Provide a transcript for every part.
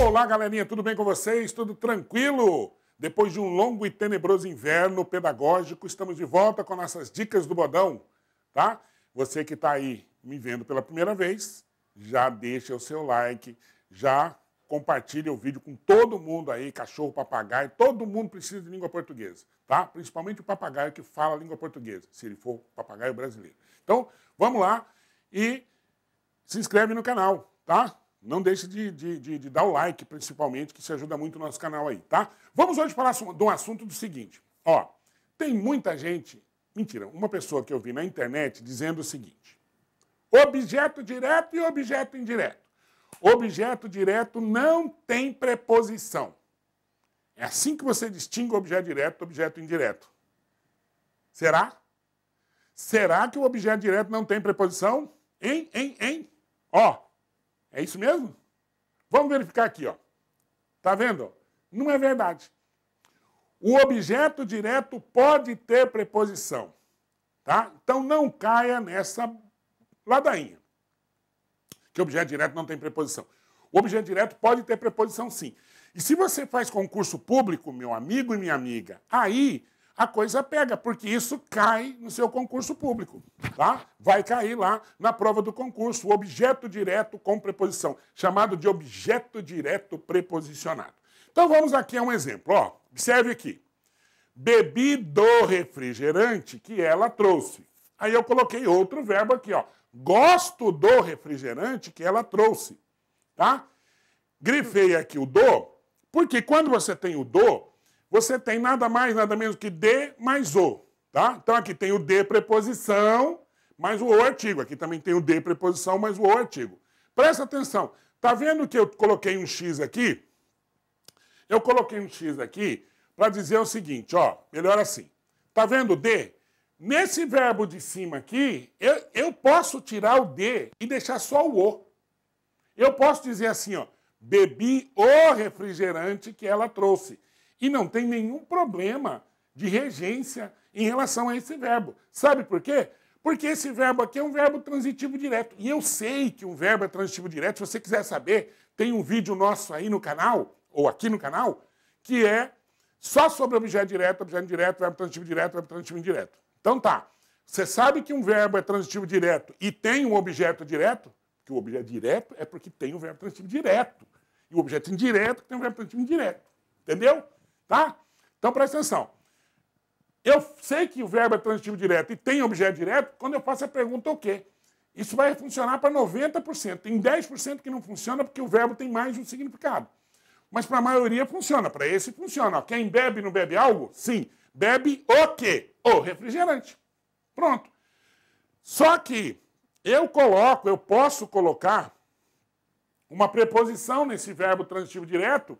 Olá, galerinha, tudo bem com vocês? Tudo tranquilo? Depois de um longo e tenebroso inverno pedagógico, estamos de volta com nossas dicas do bodão, tá? Você que está aí me vendo pela primeira vez, já deixa o seu like, já compartilha o vídeo com todo mundo aí, cachorro, papagaio, todo mundo precisa de língua portuguesa, tá? Principalmente o papagaio que fala língua portuguesa, se ele for papagaio brasileiro. Então, vamos lá e se inscreve no canal, tá? Não deixe de dar o like, principalmente, que isso ajuda muito o nosso canal aí, tá? Vamos hoje falar de um assunto do seguinte. Ó, tem muita gente, mentira, uma pessoa que eu vi na internet dizendo o seguinte: objeto direto e objeto indireto. Objeto direto não tem preposição. É assim que você distingue o objeto direto do objeto indireto. Será? Será que o objeto direto não tem preposição? Hein? Ó. É isso mesmo? Vamos verificar aqui, ó. Tá vendo? Não é verdade. O objeto direto pode ter preposição, tá? Então não caia nessa ladainha, que o objeto direto não tem preposição. O objeto direto pode ter preposição, sim. E se você faz concurso público, meu amigo e minha amiga, aí a coisa pega, porque isso cai no seu concurso público, tá? Vai cair lá na prova do concurso, o objeto direto com preposição, chamado de objeto direto preposicionado. Então vamos aqui a um exemplo, ó. Observe aqui. Bebi do refrigerante que ela trouxe. Aí eu coloquei outro verbo aqui, ó. Gosto do refrigerante que ela trouxe, tá? Grifei aqui o do, porque quando você tem o do, você tem nada mais, nada menos que de mais o, tá? Então aqui tem o de preposição mais o artigo. Aqui também tem o de preposição mais o artigo. Presta atenção. Tá vendo que eu coloquei um X aqui? Eu coloquei um X aqui para dizer o seguinte, ó, melhor assim. Tá vendo o de? Nesse verbo de cima aqui, eu posso tirar o de e deixar só o o. Eu posso dizer assim, ó, bebi o refrigerante que ela trouxe. E não tem nenhum problema de regência em relação a esse verbo. Sabe por quê? Porque esse verbo aqui é um verbo transitivo direto. E eu sei que um verbo é transitivo direto. Se você quiser saber, tem um vídeo nosso aí no canal, ou aqui no canal, que é só sobre objeto direto, verbo transitivo direto, verbo transitivo indireto. Então tá, você sabe que um verbo é transitivo direto e tem um objeto direto, que o objeto direto é porque tem um verbo transitivo direto. E o objeto indireto tem um verbo transitivo indireto. Entendeu? Tá? Então, presta atenção. Eu sei que o verbo é transitivo direto e tem objeto direto quando eu faço a pergunta o quê? Isso vai funcionar para 90%. Tem 10% que não funciona porque o verbo tem mais de um significado. Mas para a maioria funciona. Para esse funciona. Quem bebe não bebe algo? Sim. Bebe o quê? O refrigerante. Pronto. Só que eu posso colocar uma preposição nesse verbo transitivo direto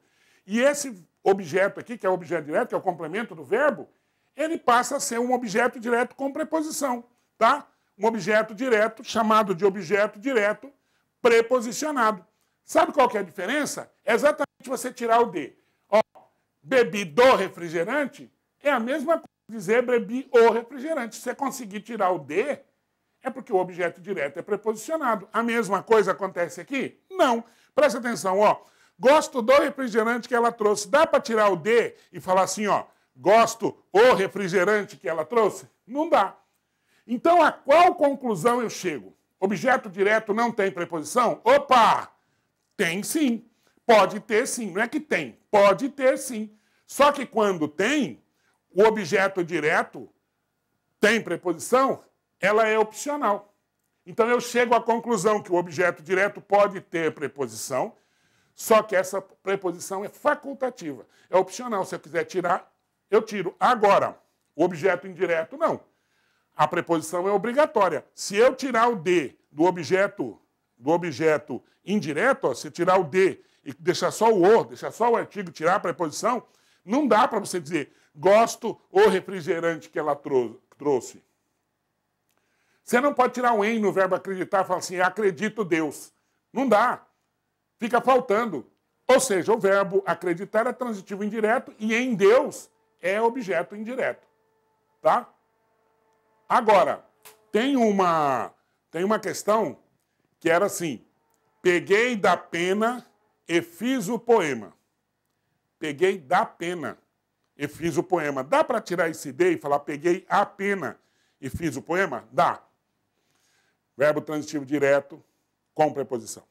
e esse objeto aqui, que é o objeto direto, que é o complemento do verbo, ele passa a ser um objeto direto com preposição, tá? Um objeto direto chamado de objeto direto preposicionado. Sabe qual que é a diferença? É exatamente você tirar o de. Ó, bebi do refrigerante é a mesma coisa que dizer bebi o refrigerante. Se você conseguir tirar o de, é porque o objeto direto é preposicionado. A mesma coisa acontece aqui? Não. Presta atenção, ó. Gosto do refrigerante que ela trouxe. Dá para tirar o de e falar assim, ó, gosto o refrigerante que ela trouxe? Não dá. Então, a qual conclusão eu chego? Objeto direto não tem preposição? Opa! Tem sim. Pode ter sim. Não é que tem. Pode ter sim. Só que quando tem, o objeto direto tem preposição, ela é opcional. Então, eu chego à conclusão que o objeto direto pode ter preposição, só que essa preposição é facultativa, é opcional. Se eu quiser tirar, eu tiro. Agora, o objeto indireto, não. A preposição é obrigatória. Se eu tirar o de do objeto indireto, ó, se tirar o de e deixar só deixar só o artigo, tirar a preposição, não dá para você dizer gosto o refrigerante que ela trouxe. Você não pode tirar o em no verbo acreditar e falar assim, acredito Deus. Não dá. Fica faltando. Ou seja, o verbo acreditar é transitivo indireto e em Deus é objeto indireto. Tá? Agora, tem uma questão que era assim, peguei da pena e fiz o poema. Peguei da pena e fiz o poema. Dá para tirar esse D e falar peguei a pena e fiz o poema? Dá. Verbo transitivo direto com preposição.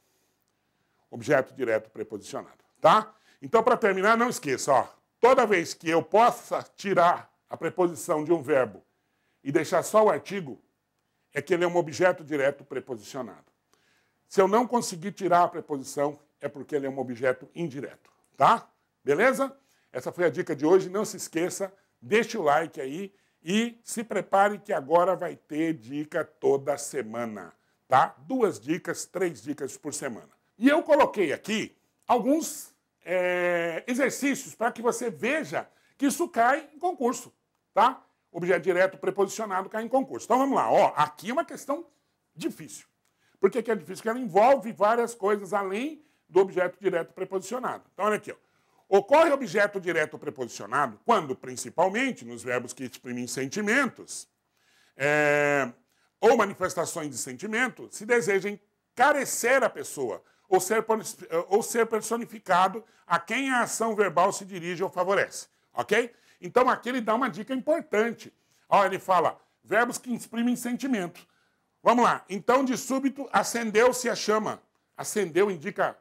Objeto direto preposicionado, tá? Então, para terminar, não esqueça, ó. Toda vez que eu possa tirar a preposição de um verbo e deixar só o artigo, é que ele é um objeto direto preposicionado. Se eu não conseguir tirar a preposição, é porque ele é um objeto indireto, tá? Beleza? Essa foi a dica de hoje. Não se esqueça, deixe o like aí e se prepare que agora vai ter dica toda semana, tá? 2 dicas, 3 dicas por semana. E eu coloquei aqui alguns exercícios para que você veja que isso cai em concurso, tá? Objeto direto preposicionado cai em concurso. Então vamos lá, ó, aqui é uma questão difícil. Por que é difícil? Porque ela envolve várias coisas além do objeto direto preposicionado. Então olha aqui, ó. Ocorre objeto direto preposicionado quando, principalmente, nos verbos que exprimem sentimentos ou manifestações de sentimento, se deseja encarecer a pessoa ou ser personificado a quem a ação verbal se dirige ou favorece. Ok? Então aqui ele dá uma dica importante. Ó, ele fala, verbos que exprimem sentimento. Vamos lá. Então, de súbito, acendeu-se a chama. Acendeu indica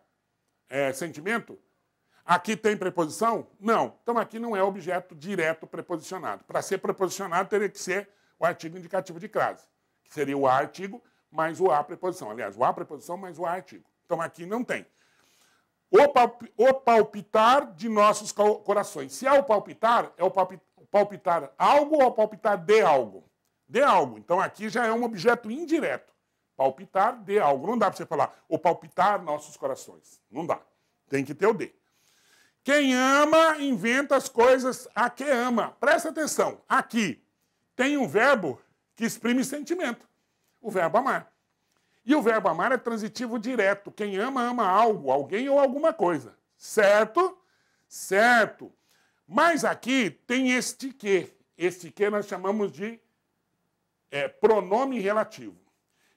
sentimento? Aqui tem preposição? Não. Então aqui não é objeto direto preposicionado. Para ser preposicionado, teria que ser o artigo indicativo de crase, que seria o a artigo mais o a preposição. Aliás, o a preposição mais o a artigo. Então aqui não tem. O palpitar de nossos corações. Se é o palpitar, é o palpitar algo ou o palpitar de algo? De algo. Então aqui já é um objeto indireto. Palpitar de algo. Não dá para você falar o palpitar nossos corações. Não dá. Tem que ter o de. Quem ama, inventa as coisas a que ama. Presta atenção. Aqui tem um verbo que exprime sentimento. O verbo amar. E o verbo amar é transitivo direto. Quem ama, ama algo, alguém ou alguma coisa. Certo? Certo. Mas aqui tem este que. Este que nós chamamos de pronome relativo.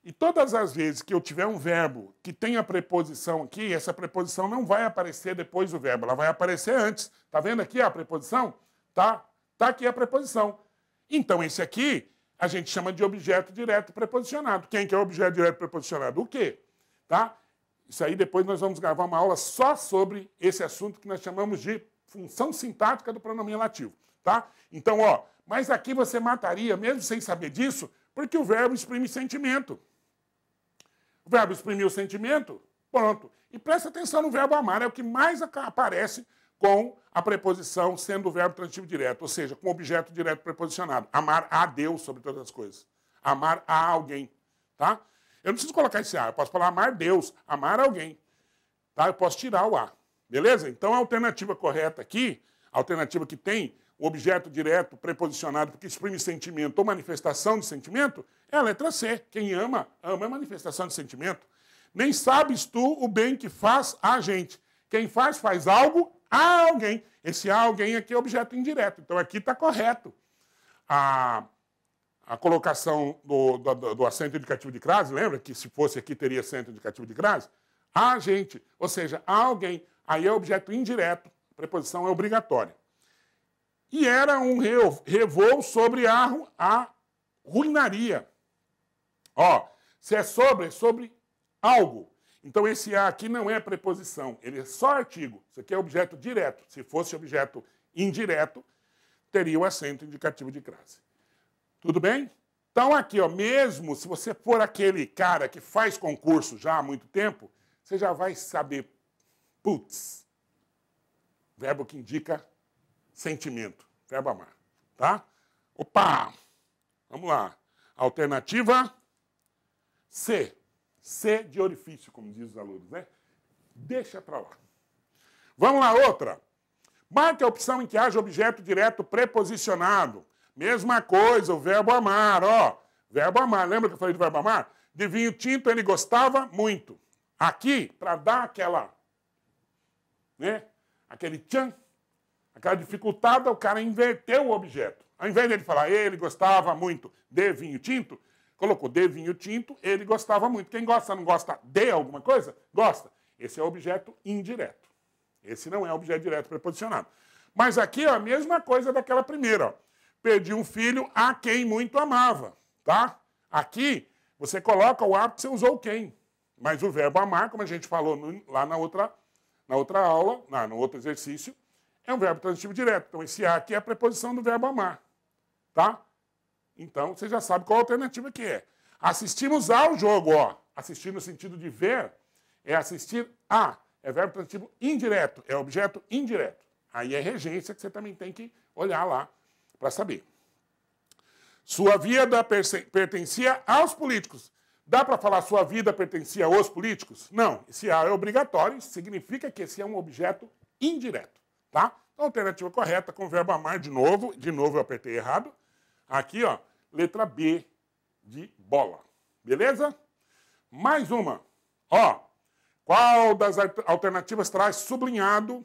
E todas as vezes que eu tiver um verbo que tem a preposição aqui, essa preposição não vai aparecer depois do verbo, ela vai aparecer antes. Tá vendo aqui a preposição? Tá aqui a preposição. Então esse aqui a gente chama de objeto direto preposicionado. Quem que é o objeto direto preposicionado? O quê? Tá? Isso aí depois nós vamos gravar uma aula só sobre esse assunto que nós chamamos de função sintática do pronome relativo. Tá? Então, ó, mas aqui você mataria, mesmo sem saber disso, porque o verbo exprime sentimento. O verbo exprimiu o sentimento, pronto. E presta atenção no verbo amar, é o que mais aparece com a preposição sendo o verbo transitivo direto, ou seja, com objeto direto preposicionado. Amar a Deus sobre todas as coisas. Amar a alguém, tá? Eu não preciso colocar esse a, eu posso falar amar Deus, amar alguém. Tá? Eu posso tirar o a, beleza? Então a alternativa correta aqui, a alternativa que tem o objeto direto preposicionado porque exprime sentimento ou manifestação de sentimento, é a letra C. Quem ama, ama é manifestação de sentimento. Nem sabes tu o bem que faz a gente. Quem faz algo a alguém. Esse a alguém aqui é objeto indireto. Então aqui está correto a colocação do acento indicativo de crase. Lembra que se fosse aqui teria acento indicativo de crase? A gente, ou seja, a alguém. Aí é objeto indireto. A preposição é obrigatória. E era um revoo sobre a ruinaria. Ó, se é sobre algo. Então esse a aqui não é preposição, ele é só artigo. Isso aqui é objeto direto. Se fosse objeto indireto, teria o acento indicativo de crase. Tudo bem? Então aqui, ó, mesmo se você for aquele cara que faz concurso já há muito tempo, você já vai saber, putz, verbo que indica sentimento, verbo amar, tá? Opa! Vamos lá. Alternativa C. C de orifício, como dizem os alunos, né? Deixa para lá. Vamos lá, outra. Marque a opção em que haja objeto direto preposicionado. Mesma coisa, o verbo amar, ó. Verbo amar, lembra que eu falei do verbo amar? De vinho tinto ele gostava muito. Aqui, para dar aquela, né? Aquele tchan, aquela dificultada, o cara inverteu o objeto. Ao invés dele falar ele gostava muito de vinho tinto, colocou de vinho tinto, ele gostava muito. Quem gosta, não gosta de alguma coisa? Gosta. Esse é objeto indireto. Esse não é objeto direto preposicionado. Mas aqui, ó, a mesma coisa daquela primeira. Ó. Perdi um filho a quem muito amava. Tá? Aqui, você coloca o a porque você usou quem. Mas o verbo amar, como a gente falou lá na outra aula, no outro exercício, é um verbo transitivo direto. Então, esse a aqui é a preposição do verbo amar. Tá? Então, você já sabe qual a alternativa que é. Assistimos ao jogo, ó. Assistir no sentido de ver é assistir a. É verbo transitivo indireto, é objeto indireto. Aí é regência que você também tem que olhar lá para saber. Sua vida pertencia aos políticos. Dá para falar sua vida pertencia aos políticos? Não. Esse a é obrigatório, isso significa que esse é um objeto indireto. Tá? Então, a alternativa correta com o verbo amar de novo eu apertei errado. Aqui, ó, letra B de bola. Beleza? Mais uma. Ó, qual das alternativas traz sublinhado,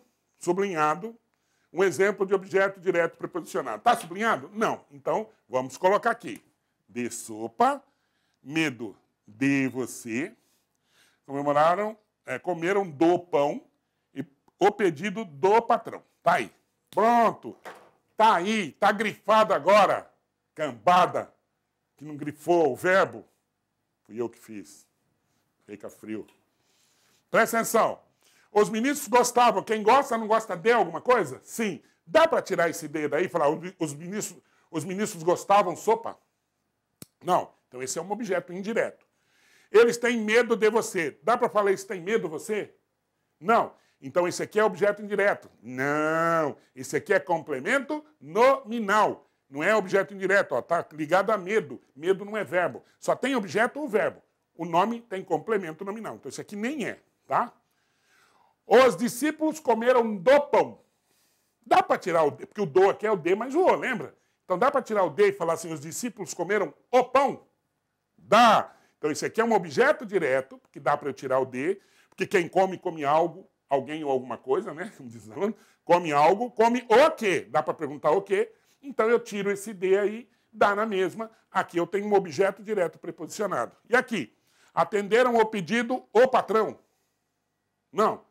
um exemplo de objeto direto preposicionado? Está sublinhado? Não. Então, vamos colocar aqui. De sopa, medo de você, comeram do pão e o pedido do patrão. Tá aí. Pronto. Tá aí. Tá grifado agora. Cambada. Que não grifou o verbo. Fui eu que fiz. Fica frio. Presta atenção. Os ministros gostavam. Quem gosta, não gosta de alguma coisa? Sim. Dá para tirar esse D daí e falar os ministros gostavam sopa? Não. Então esse é um objeto indireto. Eles têm medo de você. Dá para falar eles têm medo de você? Não. Então esse aqui é objeto indireto. Não. Esse aqui é complemento nominal. Não é objeto indireto. Está ligado a medo. Medo não é verbo. Só tem objeto ou verbo. O nome tem complemento nominal. Então esse aqui nem é. Tá? Os discípulos comeram do pão. Dá para tirar o D, porque o do aqui é o D mais o O, lembra? Então dá para tirar o D e falar assim, os discípulos comeram o pão? Dá. Então isso aqui é um objeto direto, porque dá para eu tirar o D, porque quem come, come algo, alguém ou alguma coisa, né? Como diz o nome, come algo, come o quê? Dá para perguntar o quê? Então eu tiro esse D aí, dá na mesma. Aqui eu tenho um objeto direto preposicionado. E aqui? Atenderam o pedido o patrão? Não.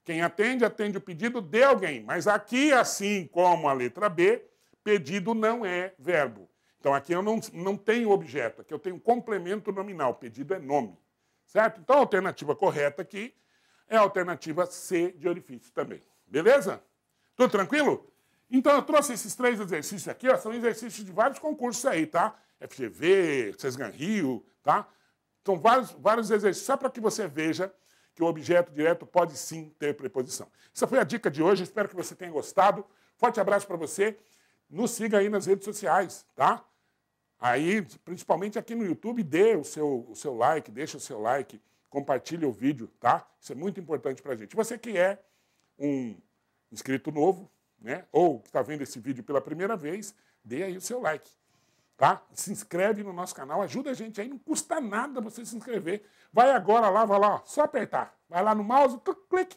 Quem atende, atende o pedido de alguém. Mas aqui, assim como a letra B, pedido não é verbo. Então aqui eu não tenho objeto, aqui eu tenho complemento nominal. Pedido é nome. Certo? Então a alternativa correta aqui é a alternativa C de orifício também. Beleza? Tudo tranquilo? Então eu trouxe esses 3 exercícios aqui, ó, são exercícios de vários concursos aí, tá? FGV, Sesgan Rio, tá? São vários exercícios, só para que você veja que o objeto direto pode sim ter preposição. Essa foi a dica de hoje, espero que você tenha gostado. Forte abraço para você. Nos siga aí nas redes sociais, tá? Aí, principalmente aqui no YouTube, dê o seu like, deixa o seu like, compartilhe o vídeo, tá? Isso é muito importante para a gente. Você que é um inscrito novo, né? Ou que está vendo esse vídeo pela primeira vez, dê aí o seu like. Tá? Se inscreve no nosso canal, ajuda a gente aí, não custa nada você se inscrever. Vai agora lá, vai lá, ó, só apertar. Vai lá no mouse, clique.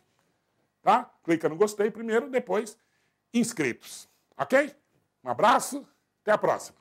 Tá? Clica no gostei primeiro, depois inscritos. Ok? Um abraço, até a próxima.